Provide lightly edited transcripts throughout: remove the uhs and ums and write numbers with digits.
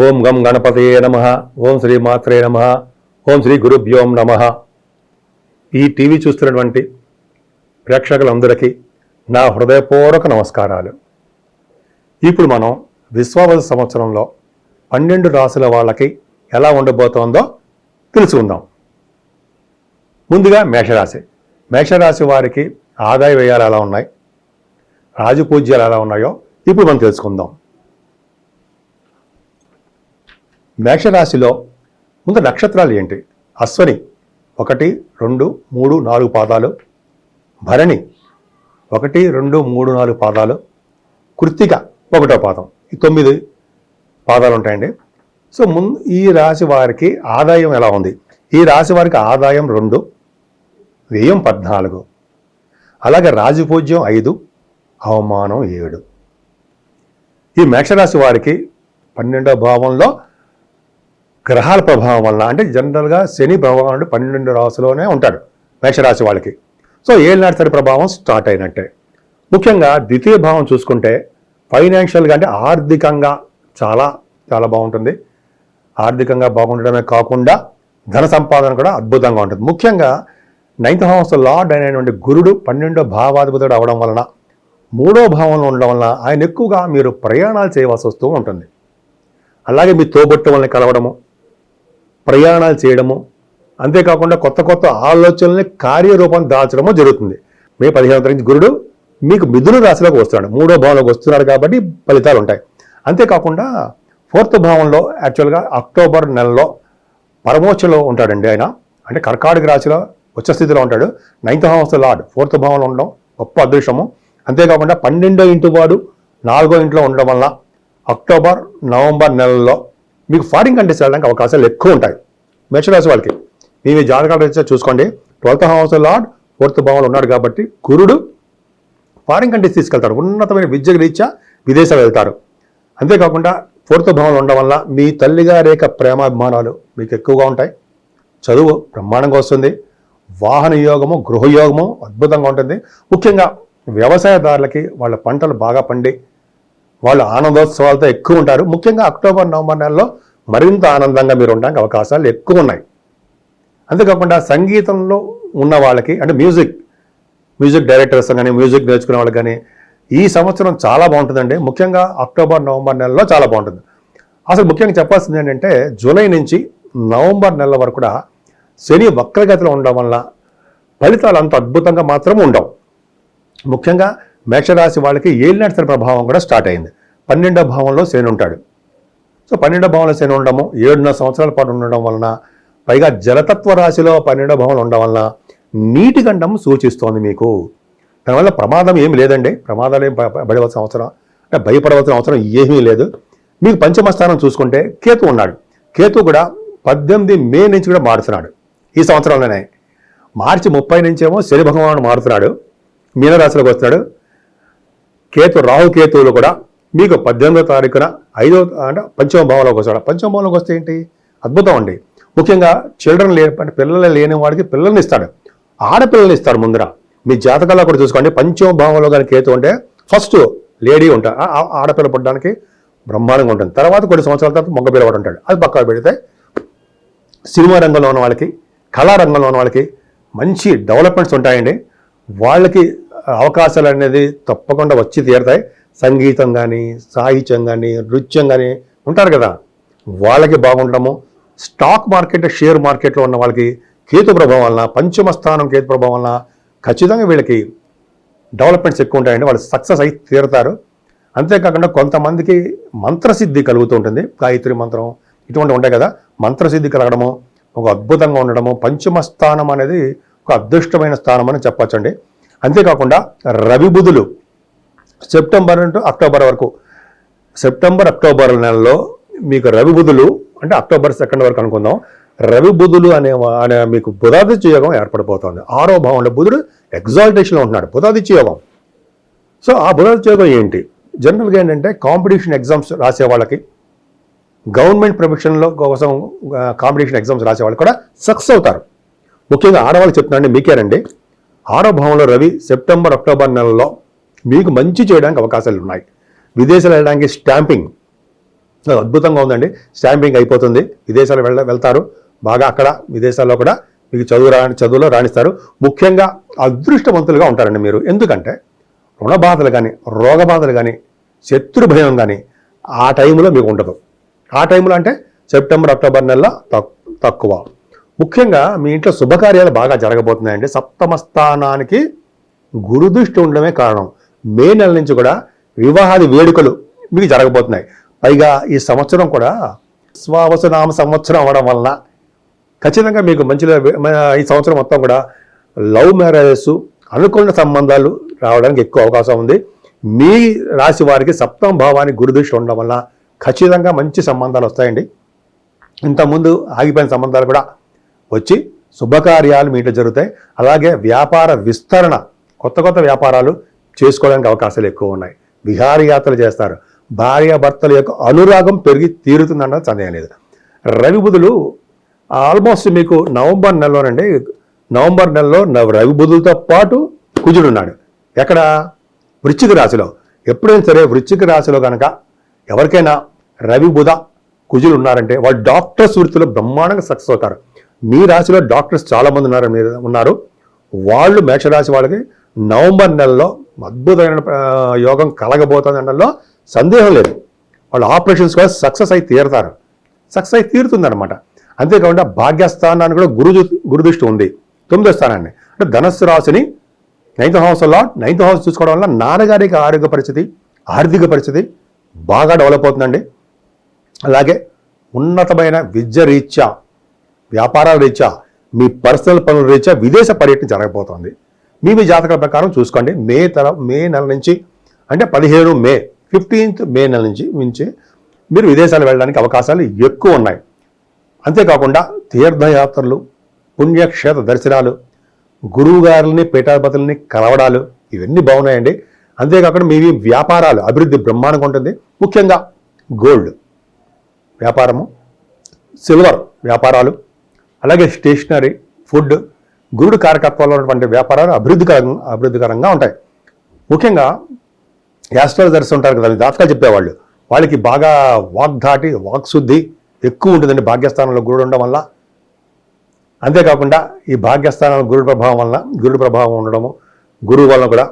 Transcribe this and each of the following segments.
ఓం గం గణపతయే నమః. ఓం శ్రీ మాత్రే నమః. ఓం శ్రీ గురుభ్యోం నమః. ఈ టీవీ చూస్తున్నటువంటి ప్రేక్షకులందరికీ నా హృదయపూర్వక నమస్కారాలు. ఇప్పుడు మనం విశ్వావసు సంవత్సరంలో 12 రాశుల వాళ్ళకి ఎలా ఉండబోతోందో తెలుసుకుందాం. ముందుగా మేషరాశి. మేషరాశి వారికి ఆదాయ వ్యయాలు ఎలా ఉన్నాయి, రాజపూజ్యాలు ఎలా ఉన్నాయో ఇప్పుడు మనం తెలుసుకుందాం. మేషరాశిలో ముందు నక్షత్రాలు ఏంటి? అశ్వని 1, 2, 3, 4 పాదాలు, భరణి 1, 2, 3, 4 పాదాలు, కృత్తిక 1వ పాదం. ఈ 9 పాదాలు ఉంటాయండి. సో ఈ రాశి వారికి ఆదాయం ఎలా ఉంది? ఈ రాశి వారికి ఆదాయం 2, వ్యయం 14, అలాగే రాజపూజ్యం 5, అవమానం 7. ఈ మేషరాశి వారికి 12వ భావంలో గ్రహాల ప్రభావం వలన, అంటే జనరల్గా శని ప్రభావం అంటే 12 రాశిలోనే ఉంటాడు మేషరాశి వాళ్ళకి. సో 7 నాటి ప్రభావం స్టార్ట్ అయినట్టే. ముఖ్యంగా ద్వితీయ భావం చూసుకుంటే ఫైనాన్షియల్గా అంటే ఆర్థికంగా చాలా చాలా బాగుంటుంది. ఆర్థికంగా బాగుండడమే కాకుండా ధన సంపాదన కూడా అద్భుతంగా ఉంటుంది. ముఖ్యంగా 9th హౌస్ లార్డ్ అయినటువంటి గురుడు 12వ భావాధిపతుడు అవడం వలన, 3వ భావంలో ఉండడం వలన ఆయన ఎక్కువగా మీరు ప్రయాణాలు చేయవలసి వస్తూ ఉంటుంది. అలాగే మీ తోబుట్టు వాళ్ళని కలవడము, ప్రయాణాలు చేయడము, అంతేకాకుండా కొత్త కొత్త ఆలోచనల్ని కార్యరూపం దాల్చడము జరుగుతుంది. మే 15వ తారీఖు గురుడు మీకు మిథున రాశిలోకి వస్తున్నాడు, 3వ భావంలోకి వస్తున్నాడు కాబట్టి ఫలితాలు ఉంటాయి. అంతేకాకుండా 4th భావంలో యాక్చువల్గా అక్టోబర్ నెలలో పరమోచ్చలో ఉంటాడండి ఆయన, అంటే కర్కాటక రాశిలో ఉచ్చ స్థితిలో ఉంటాడు. 9th హౌస్ లార్డ్ 4th భావంలో ఉండడం గొప్ప అదృష్టము. అంతేకాకుండా 12వ ఇంటి వాడు 4వ ఇంట్లో ఉండడం వల్ల అక్టోబర్, నవంబర్ నెలల్లో మీకు ఫారిన్ కంట్రీస్ వెళ్ళడానికి అవకాశాలు ఎక్కువ ఉంటాయి మేషరాశి వాళ్ళకి. మీ జాతకాలు రీత్యా చూసుకోండి. 12th హౌస్ లార్డ్ 4th భావంలో ఉన్నాడు కాబట్టి గురుడు ఫారిన్ కంట్రీస్ తీసుకెళ్తారు, ఉన్నతమైన విద్య రీత్యా విదేశాలు వెళ్తారు. అంతేకాకుండా 4th భావంలో ఉండడం వల్ల మీ తల్లిగారి యొక్క ప్రేమాభిమానాలు మీకు ఎక్కువగా ఉంటాయి. చదువు బ్రహ్మాండంగా వస్తుంది. వాహన యోగము, గృహయోగము అద్భుతంగా ఉంటుంది. ముఖ్యంగా వ్యవసాయదారులకి వాళ్ళ పంటలు బాగా పండి వాళ్ళు ఆనందోత్సవాలతో ఎక్కువ ఉంటారు. ముఖ్యంగా అక్టోబర్, నవంబర్ నెలలో మరింత ఆనందంగా మీరు ఉండడానికి అవకాశాలు ఎక్కువ ఉన్నాయి. అంతేకాకుండా సంగీతంలో ఉన్న వాళ్ళకి, అంటే మ్యూజిక్ డైరెక్టర్స్ కానీ, మ్యూజిక్ నేర్చుకునే వాళ్ళకి కానీ ఈ సంవత్సరం చాలా బాగుంటుందండి. ముఖ్యంగా అక్టోబర్, నవంబర్ నెలలో చాలా బాగుంటుంది. అసలు ముఖ్యంగా చెప్పాల్సింది ఏంటంటే జూలై నుంచి నవంబర్ నెల వరకు కూడా శని వక్రగతిలో ఉండడం వల్ల ఫలితాలు అంత అద్భుతంగా మాత్రం ఉండవు. ముఖ్యంగా మేషరాశి వాళ్ళకి 7 నాటి ప్రభావం కూడా స్టార్ట్ అయింది. 12వ భావంలో శని ఉంటాడు. సో 12వ భావంలో శని ఉండడము 7.5 సంవత్సరాల పాటు ఉండడం వలన, పైగా జలతత్వ రాశిలో 12వ భావంలో ఉండడం వలన నీటి గండం సూచిస్తోంది మీకు. దానివల్ల ప్రమాదం ఏమి లేదండి. ప్రమాదాలు ఏం పడవలసిన అవసరం, అంటే భయపడవలసిన అవసరం ఏమీ లేదు. మీకు పంచమ స్థానం చూసుకుంటే కేతు ఉన్నాడు. కేతు కూడా 18 మే నుంచి కూడా మారుతున్నాడు ఈ సంవత్సరంలోనే. మార్చి 30 నుంచేమో శని భగవానుడు మారుతున్నాడు, మీనరాశిలోకి వస్తున్నాడు. రాహుకేతువులు కూడా మీకు 18వ తారీఖున 5వ అంటే పంచమ భావంలోకి వస్తాడు. పంచమ భావంలోకి వస్తే ఏంటి అద్భుతం అండి. ముఖ్యంగా పిల్లలు లేని వాడికి పిల్లల్ని ఇస్తాడు, ఆడపిల్లల్ని ఇస్తాడు. ముందర మీ జాతకాల్లో కూడా చూసుకోండి. పంచమ భావంలో కానీ కేతు ఉంటే ఫస్ట్ లేడీ ఉంటాడు, ఆడపిల్ల పుట్టడానికి బ్రహ్మాండంగా ఉంటుంది. తర్వాత కొన్ని సంవత్సరాల తర్వాత మగ పిల్లవాడు ఉంటాడు. అది పక్కన పెడితే సినిమా రంగంలో ఉన్న వాళ్ళకి, కళారంగంలో ఉన్న వాళ్ళకి మంచి డెవలప్మెంట్స్ ఉంటాయండి. వాళ్ళకి అవకాశాలు అనేది తప్పకుండా వచ్చి తీరుతాయి. సంగీతం కానీ, సాహిత్యం కానీ, నృత్యం కానీ ఉంటారు కదా, వాళ్ళకి బాగుండడము. స్టాక్ మార్కెట్, షేర్ మార్కెట్లో ఉన్న వాళ్ళకి కేతు ప్రభావం వలన, పంచమ స్థానం కేతు ప్రభావం వలన ఖచ్చితంగా వీళ్ళకి డెవలప్మెంట్స్ ఎక్కువ ఉంటాయండి. వాళ్ళు సక్సెస్ అయి తీరుతారు. అంతేకాకుండా కొంతమందికి మంత్రసిద్ధి కలుగుతూ ఉంటుంది. గాయత్రి మంత్రం ఇటువంటి ఉంటాయి కదా, మంత్రసిద్ధి కలగడము, ఒక అద్భుతంగా ఉండడము. పంచమ స్థానం అనేది ఒక అదృష్టమైన స్థానం అని చెప్పచ్చండి. అంతేకాకుండా రవి బుధులు సెప్టెంబర్ నుండి అక్టోబర్ వరకు, సెప్టెంబర్ అక్టోబర్ నెలలో మీకు రవి బుధులు, అంటే అక్టోబర్ 2 వరకు అనుకుందాం. రవి బుధులు అనే మీకు బుధాదిత్య యోగం ఏర్పడిపోతుంది. 6వ భావంలో బుధుడు ఎగ్జాల్టేషన్లో ఉంటున్నాడు, బుధాదిత్య యోగం. సో ఆ బుధాదిత్య యోగం ఏంటి? జనరల్గా ఏంటంటే కాంపిటీషన్ ఎగ్జామ్స్ రాసే వాళ్ళకి, గవర్నమెంట్ ప్రొఫెషన్లో కోసం కాంపిటీషన్ ఎగ్జామ్స్ రాసే వాళ్ళు కూడా సక్సెస్ అవుతారు. ముఖ్యంగా ఆడవాళ్ళు చెప్తున్నాండి, మీకేనండి. 6వ భావంలో రవి సెప్టెంబర్, అక్టోబర్ నెలలో మీకు మంచి చేయడానికి అవకాశాలు ఉన్నాయి. విదేశాలు వెళ్ళడానికి స్టాంపింగ్, అద్భుతంగా ఉందండి. స్టాంపింగ్ అయిపోతుంది, విదేశాలు వెళ్తారు, బాగా అక్కడ విదేశాల్లో కూడా మీకు చదువులో రాణిస్తారు. ముఖ్యంగా అదృష్టవంతులుగా ఉంటారండి మీరు. ఎందుకంటే రుణ బాధలు కానీ, రోగ బాధలు కానీ, శత్రు భయం కానీ ఆ టైంలో మీకు ఉండదు. ఆ టైంలో అంటే సెప్టెంబర్ అక్టోబర్ నెలలో తక్కువ. ముఖ్యంగా మీ ఇంట్లో శుభకార్యాలు బాగా జరగబోతున్నాయండి. సప్తమ స్థానానికి గురుదృష్టి ఉండడమే కారణం. మే నెల నుంచి కూడా వివాహాది వేడుకలు మీకు జరగబోతున్నాయి. పైగా ఈ సంవత్సరం కూడా స్వావసనామ సంవత్సరం అవ్వడం వలన ఖచ్చితంగా మీకు మంచిగా ఈ సంవత్సరం మొత్తం కూడా లవ్ మ్యారేజెస్, అనుకున్న సంబంధాలు రావడానికి ఎక్కువ అవకాశం ఉంది. మీ రాశి వారికి సప్తమ భావానికి గురుదృష్టి ఉండడం వల్ల ఖచ్చితంగా మంచి సంబంధాలు వస్తాయండి. ఇంతకుముందు ఆగిపోయిన సంబంధాలు కూడా వచ్చి శుభకార్యాలు మీ ఇంట్లో జరుగుతాయి. అలాగే వ్యాపార విస్తరణ, కొత్త వ్యాపారాలు చేసుకోవడానికి అవకాశాలు ఎక్కువ ఉన్నాయి. విహారయాత్రలు చేస్తారు. భార్యాభర్తల యొక్క అనురాగం పెరిగి తీరుతుందన్నది సందేహం లేదు. రవి బుధులు ఆల్మోస్ట్ మీకు నవంబర్ నెలలో రవి బుధులతో పాటు కుజుడు ఉన్నాడు. ఎక్కడ? వృశ్చిక రాశిలో. ఎప్పుడైనా సరే వృశ్చిక రాశిలో కనుక ఎవరికైనా రవి బుధ కుజులు ఉన్నారంటే వాళ్ళు డాక్టర్స్ వృత్తిలో బ్రహ్మాండంగా సక్సెస్ అవుతారు. మీ రాశిలో డాక్టర్స్ చాలామంది ఉన్నారు. వాళ్ళు మేషరాశి వాళ్ళకి నవంబర్ నెలలో అద్భుతమైన యోగం కలగబోతుంది అనడంలో సందేహం లేదు. వాళ్ళు ఆపరేషన్స్ కూడా సక్సెస్ అయి తీరుతుందన్నమాట. అంతేకాకుండా భాగ్యస్థానాన్ని కూడా గురుదృష్టి ఉంది. 9వ స్థానాన్ని అంటే ధనస్సు రాశిని 9th హౌస్ చూసుకోవడం వల్ల నాన్నగారికి ఆరోగ్య పరిస్థితి, ఆర్థిక పరిస్థితి బాగా డెవలప్ అవుతుందండి. అలాగే ఉన్నతమైన విద్య రీత్యా, వ్యాపారాల రీత్యా, మీ పర్సనల్ పనుల రీత్యా విదేశ పర్యటన జరగబోతోంది. మీ జాతకాల ప్రకారం చూసుకోండి. మే నెల నుంచి అంటే 15th మే నెల నుంచి మీరు విదేశాలు వెళ్ళడానికి అవకాశాలు ఎక్కువ ఉన్నాయి. అంతేకాకుండా తీర్థయాత్రలు, పుణ్యక్షేత్ర దర్శనాలు, గురువు గారిని, పీఠాధిపతుల్ని కలవడాలు ఇవన్నీ బాగున్నాయండి. అంతేకాకుండా మీ వ్యాపారాలు అభివృద్ధి బ్రహ్మాండంగా ఉంటుంది. ముఖ్యంగా గోల్డ్ వ్యాపారము, సిల్వర్ వ్యాపారాలు, అలాగే స్టేషనరీ, ఫుడ్, గురుడు కారకత్వాల్లో ఉన్నటువంటి వ్యాపారాలు అభివృద్ధికరంగా ఉంటాయి. ముఖ్యంగా యాస్ట్రాలజర్స్ ఉంటారు కదా, జాతకాలు చెప్పేవాళ్ళు, వాళ్ళకి బాగా వాగ్ధాటి, వాక్శుద్ధి ఎక్కువ ఉంటుందండి భాగ్యస్థానంలో గురుడు ఉండడం వల్ల. అంతేకాకుండా ఈ భాగ్యస్థానంలో గురుడు ప్రభావం ఉండడము, గురువు వలన కూడా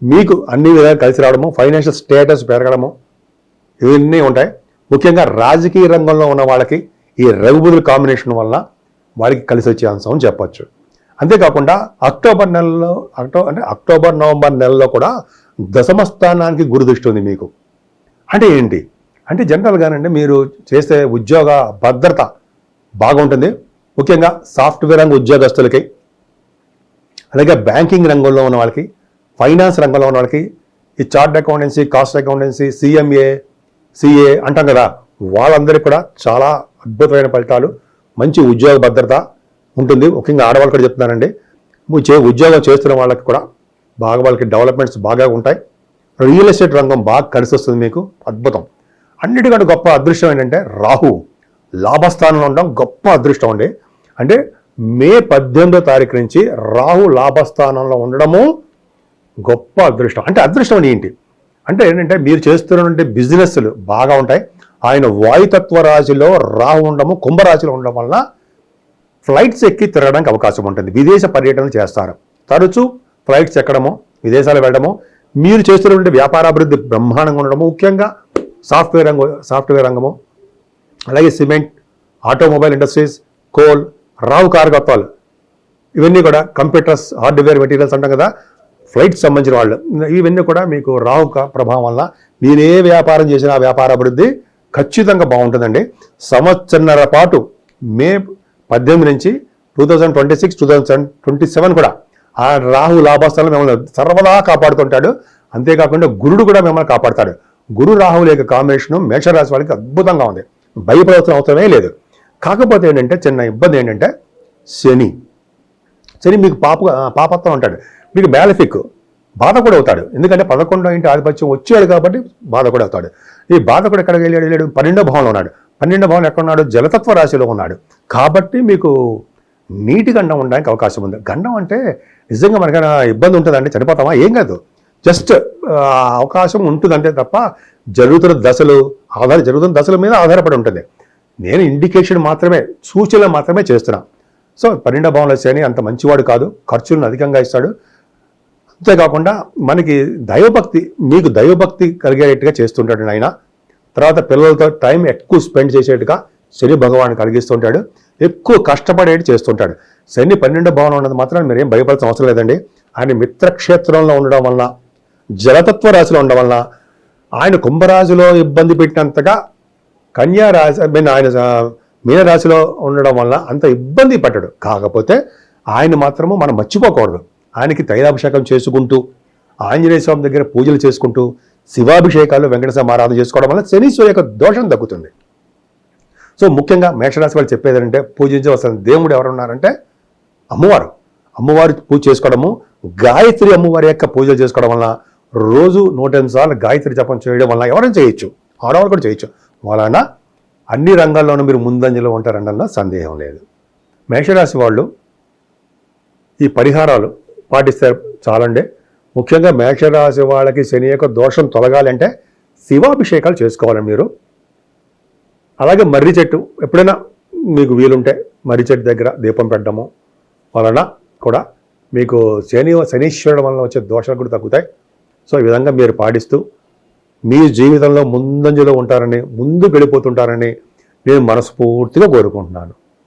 మీకు అన్ని విధాలు కలిసి రావడము, ఫైనాన్షియల్ స్టేటస్ పెరగడము ఇవన్నీ ఉంటాయి. ముఖ్యంగా రాజకీయ రంగంలో ఉన్న వాళ్ళకి ఈ రవి బుధుల కాంబినేషన్ వల్ల వారికి కలిసి వచ్చే అంశం అని చెప్పచ్చు. అంతేకాకుండా అక్టోబర్ నవంబర్ నెలలో కూడా దశమ స్థానానికి గురుదృష్టి ఉంది మీకు. అంటే ఏంటి అంటే జనరల్గానండి మీరు చేసే ఉద్యోగ భద్రత బాగుంటుంది. ముఖ్యంగా సాఫ్ట్వేర్ రంగ ఉద్యోగస్తులకి, అలాగే బ్యాంకింగ్ రంగంలో ఉన్న వాళ్ళకి, ఫైనాన్స్ రంగంలో ఉన్న వాళ్ళకి, ఈ chart accountancy, cost accountancy, CMA, CA అంటాం కదా, వాళ్ళందరికీ కూడా చాలా అద్భుతమైన ఫలితాలు, మంచి ఉద్యోగ భద్రత ఉంటుంది. ముఖ్యంగా ఆడవాళ్ళు కూడా చెప్తున్నానండి, ఉద్యోగం చేస్తున్న వాళ్ళకి కూడా వాళ్ళకి డెవలప్మెంట్స్ బాగా ఉంటాయి. రియల్ ఎస్టేట్ రంగం బాగా కలిసి వస్తుంది మీకు, అద్భుతం. అన్నిటికంటే గొప్ప అదృష్టం ఏంటంటే రాహు లాభస్థానంలో ఉండడం గొప్ప అదృష్టం అండి. అంటే మే 18వ తారీఖు నుంచి రాహు లాభస్థానంలో ఉండడము గొప్ప అదృష్టం. అంటే అదృష్టం ఏంటి అంటే ఏంటంటే మీరు చేస్తున్నటువంటి బిజినెస్లు బాగా ఉంటాయి. ఆయన వాయుతత్వ రాశిలో రాహు ఉండడము, కుంభరాశిలో ఉండడం వల్ల ఫ్లైట్స్ ఎక్కి తిరగడానికి అవకాశం ఉంటుంది. విదేశ పర్యటనలు చేస్తారు. తరచూ ఫ్లైట్స్ ఎక్కడము, విదేశాలు వెళ్ళడము, మీరు చేస్తున్నటువంటి వ్యాపారాభివృద్ధి బ్రహ్మాండంగా ఉండడము, ముఖ్యంగా సాఫ్ట్వేర్ రంగము, అలాగే సిమెంట్, ఆటోమొబైల్ ఇండస్ట్రీస్, కోల్, రావు కారకత్వాలు ఇవన్నీ కూడా, కంప్యూటర్స్, హార్డ్వేర్ మెటీరియల్స్ అంటాం కదా, ఫ్లైట్స్ సంబంధించిన వాళ్ళు, ఇవన్నీ కూడా మీకు రావు ప్రభావం వల్ల మీరే వ్యాపారం చేసిన ఆ వ్యాపార అభివృద్ధి ఖచ్చితంగా బాగుంటుందండి. సంవత్సరన్నర పాటు మే 18 నుంచి 2026, 2027 కూడా ఆ రాహు లాభస్థానం మిమ్మల్ని సర్వదా కాపాడుతుంటాడు. అంతేకాకుండా గురుడు కూడా మిమ్మల్ని కాపాడుతాడు. గురు రాహుల యొక్క కాంబినేషన్ మేషరాశి వాళ్ళకి అద్భుతంగా ఉంది. భయపడవలసిన అవసరమే లేదు. కాకపోతే ఏంటంటే చిన్న ఇబ్బంది ఏంటంటే శని మీకు పాపత్వం అంటాడు, మీకు మ్యాలిఫిక్ బాధ కూడా అవుతాడు. ఎందుకంటే 11వ ఇంటి ఆధిపత్యం వచ్చాడు కాబట్టి బాధ కూడా అవుతాడు. ఈ బాధ కూడా ఎక్కడికి వెళ్ళాడు? 12వ భావంలో ఉన్నాడు. 12వ భావం ఎక్కడ ఉన్నాడు? జలతత్వ రాశిలో ఉన్నాడు. కాబట్టి మీకు నీటి గండం ఉండడానికి అవకాశం ఉంది. గండం అంటే నిజంగా మనకైనా ఇబ్బంది ఉంటుందండి, చనిపోతామా? ఏం కాదు, జస్ట్ అవకాశం ఉంటుందంటే తప్ప జరుగుతున్న దశలు, జరుగుతున్న దశల మీద ఆధారపడి ఉంటుంది. నేను ఇండికేషన్ మాత్రమే, సూచనలు మాత్రమే చేస్తున్నా. సో 12వ భావంలో శని అంత మంచివాడు కాదు, ఖర్చులను అధికంగా ఇస్తాడు. అంతేకాకుండా మనకి దైవభక్తి, మీకు దైవభక్తి కలిగేట్టుగా చేస్తుంటాడు ఆయన. తర్వాత పిల్లలతో టైం ఎక్కువ స్పెండ్ చేసేట్టుగా శని భగవాన్ కలిగిస్తుంటాడు. ఎక్కువ కష్టపడేటి చేస్తుంటాడు. శని 12వ భావంలో ఉన్నది మాత్రం మీరేం భయపడాల్సిన అవసరం లేదండి. ఆయన మిత్రక్షేత్రంలో ఉండడం వలన, జలతత్వ రాశిలో ఉండడం వలన, ఆయన కుంభరాశిలో ఇబ్బంది పెట్టినంతగా కన్యా రాశి ఆయన మీనరాశిలో ఉండడం వల్ల అంత ఇబ్బంది పడ్డాడు. కాకపోతే ఆయన మాత్రము మనం మర్చిపోకూడదు. ఆయనకి తైలాభిషేకం చేసుకుంటూ, ఆంజనేయ స్వామి దగ్గర పూజలు చేసుకుంటూ, శివాభిషేకాలు, వెంకటేశ్వర ఆరాధన చేసుకోవడం వల్ల శనీశ్వరు యొక్క దోషం తగ్గుతుంది. సో ముఖ్యంగా మేషరాశి వాళ్ళు చెప్పేది ఏంటంటే, పూజించవలసిన దేవుడు ఎవరున్నారంటే అమ్మవారు. అమ్మవారి పూజ చేసుకోవడము, గాయత్రి అమ్మవారి యొక్క పూజలు చేసుకోవడం వలన, రోజు 108 సార్లు గాయత్రి జపం చేయడం వలన ఎవరైనా చేయొచ్చు, ఆడవాళ్ళు కూడా చేయొచ్చు. వలన అన్ని రంగాల్లోనూ మీరు ముందంజలో ఉంటారనడంలో సందేహం లేదు. మేషరాశి వాళ్ళు ఈ పరిహారాలు పాటిస్తే చాలండి. ముఖ్యంగా మేషరాశి వాళ్ళకి శని యొక్క దోషం తొలగాలి అంటే శివాభిషేకాలు చేసుకోవాలండి మీరు. అలాగే మర్రి చెట్టు, ఎప్పుడైనా మీకు వీలుంటే మర్రి చెట్టు దగ్గర దీపం పెట్టడము వలన కూడా మీకు శనీశ్వరుడు వలన వచ్చే దోషాలు కూడా తగ్గుతాయి. సో ఈ విధంగా మీరు పాటిస్తూ మీ జీవితంలో ముందంజలో ఉంటారని, ముందుకు వెళ్ళిపోతుంటారని నేను మనస్ఫూర్తిగా కోరుకుంటున్నాను.